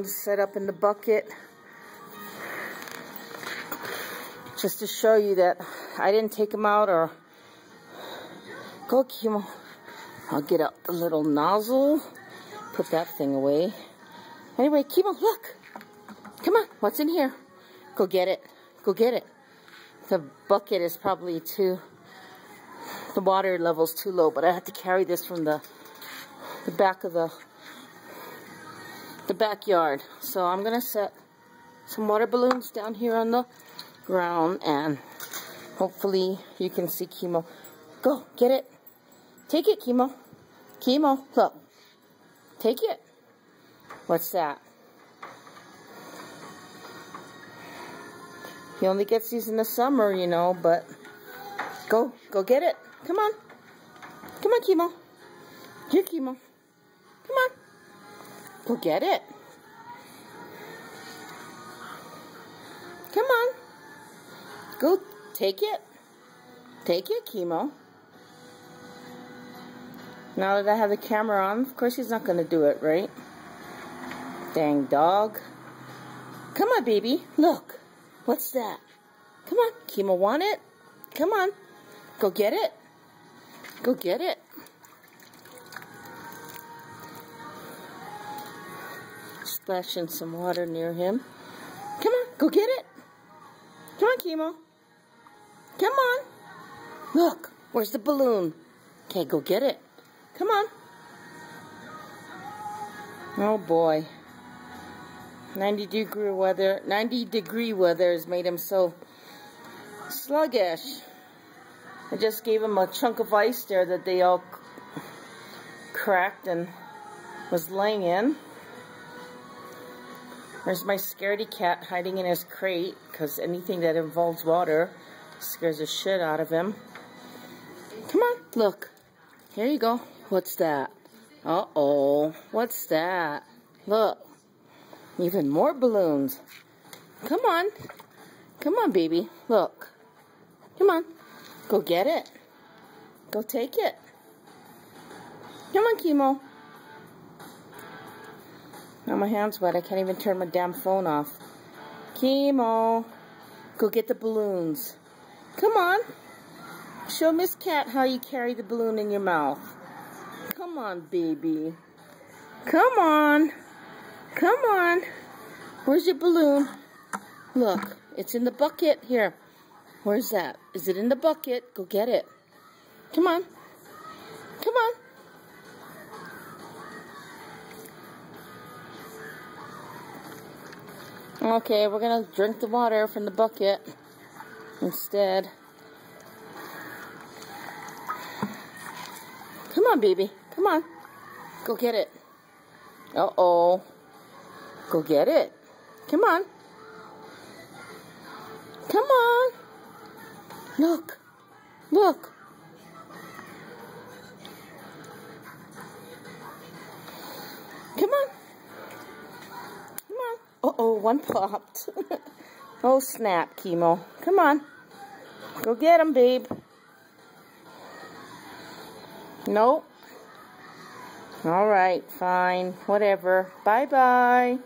Set up in the bucket just to show you that I didn't take them out. Or go, Kimo. I'll get out the little nozzle, put that thing away. Anyway, Kimo, look, come on, what's in here? Go get it, go get it. The bucket is probably the water level's too low, but I have to carry this from the back of the backyard. So I'm gonna set some water balloons down here on the ground, and hopefully you can see Kimo. Go, get it. Take it, Kimo. Kimo, look. Take it. What's that? He only gets these in the summer, you know, but go get it. Come on. Come on, Kimo. Here, Kimo. Come on. Go get it. Come on. Go take it. Take it, Kimo. Now that I have the camera on, of course he's not going to do it, right? Dang dog. Come on, baby. Look. What's that? Come on. Kimo want it? Come on. Go get it. Go get it. Splashing some water near him. Come on, go get it. Come on, Kimo. Come on. Look, where's the balloon? Okay, go get it. Come on. Oh boy. 90-degree weather has made him so sluggish. I just gave him a chunk of ice there that they all cracked and was laying in. There's my scaredy cat hiding in his crate, because anything that involves water scares the shit out of him. Come on, look. Here you go. What's that? Uh-oh. What's that? Look. Even more balloons. Come on. Come on, baby. Look. Come on. Go get it. Go take it. Come on, Kimo. Now my hand's wet. I can't even turn my damn phone off. Kimo, go get the balloons. Come on. Show Miss Cat how you carry the balloon in your mouth. Come on, baby. Come on. Come on. Where's your balloon? Look, it's in the bucket. Here. Where's that? Is it in the bucket? Go get it. Come on. Come on. Okay, we're gonna drink the water from the bucket instead. Come on, baby. Come on. Go get it. Uh-oh. Go get it. Come on. Come on. Look. Look. Come on. Uh-oh, one popped. Oh, snap, Kimo. Come on. Go get him, babe. Nope. All right, fine. Whatever. Bye-bye.